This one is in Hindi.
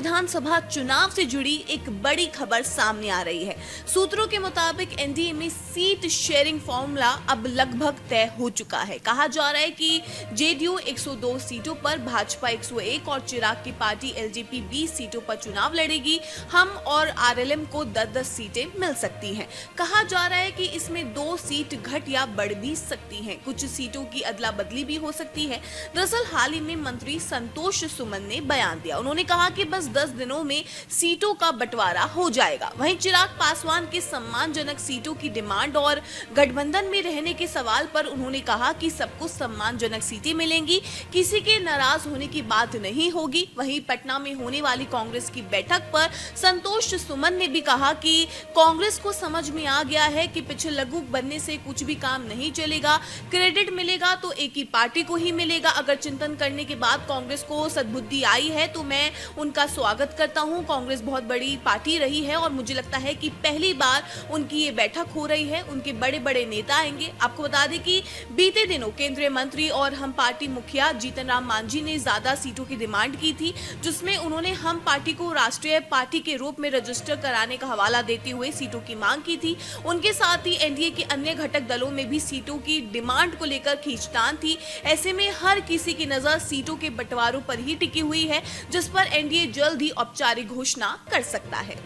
विधानसभा चुनाव से जुड़ी एक बड़ी खबर सामने आ रही है। सूत्रों के मुताबिक एनडीए में सीट शेयरिंग फॉर्मूला अब लगभग तय हो चुका है। कहा जा रहा है कि जेडीयू 102 सीटों पर, भाजपा 101 और चिराग की पार्टी एलजेपी 20 सीटों पर चुनाव लड़ेगी। हम और आरएलएम को 10-10 सीटें मिल सकती हैं। कहा जा रहा है कि इसमें 2 सीट घट या बढ़ भी सकती हैं। कुछ सीटों की अदला बदली भी हो सकती है। दरअसल हाल ही में मंत्री संतोष सुमन ने बयान दिया। उन्होंने कहा कि बस 10 दिनों में सीटों का बंटवारा हो जाएगा। वहीं चिराग पासवान के सम्मानजनक सीटों की डिमांड और गठबंधन में रहने के सवाल पर उन्होंने कहा कि सबको सम्मानजनक सीटें मिलेंगी, किसी के नाराज होने की बात नहीं होगी। वहीं पटना में होने वाली कांग्रेस की बैठक पर संतोष सुमन ने भी कहा कि कांग्रेस को समझ में आ गया है कि पिछलग्गू बनने से कुछ भी काम नहीं चलेगा। क्रेडिट मिलेगा तो एक ही पार्टी को ही मिलेगा। अगर चिंतन करने के बाद कांग्रेस को सद्बुद्धि आई है तो मैं उनका स्वागत करता हूं। कांग्रेस बहुत बड़ी पार्टी रही है और मुझे लगता है कि पहली बार उनकी ये बैठक हो रही है। उनके बड़े बड़े नेता आएंगे। आपको बता दें कि बीते दिनों केंद्रीय मंत्री और हम पार्टी मुखिया जीतन राम मांझी ने ज्यादा सीटों की डिमांड की थी, जिसमें उन्होंने हम पार्टी को राष्ट्रीय पार्टी के रूप में रजिस्टर कराने का हवाला देते हुए सीटों की मांग की थी। उनके साथ ही एनडीए के अन्य घटक दलों में भी सीटों की डिमांड को लेकर खींचतान थी। ऐसे में हर किसी की नजर सीटों के बंटवारों पर ही टिकी हुई है, जिस पर एनडीए जल्द ही औपचारिक घोषणा कर सकता है।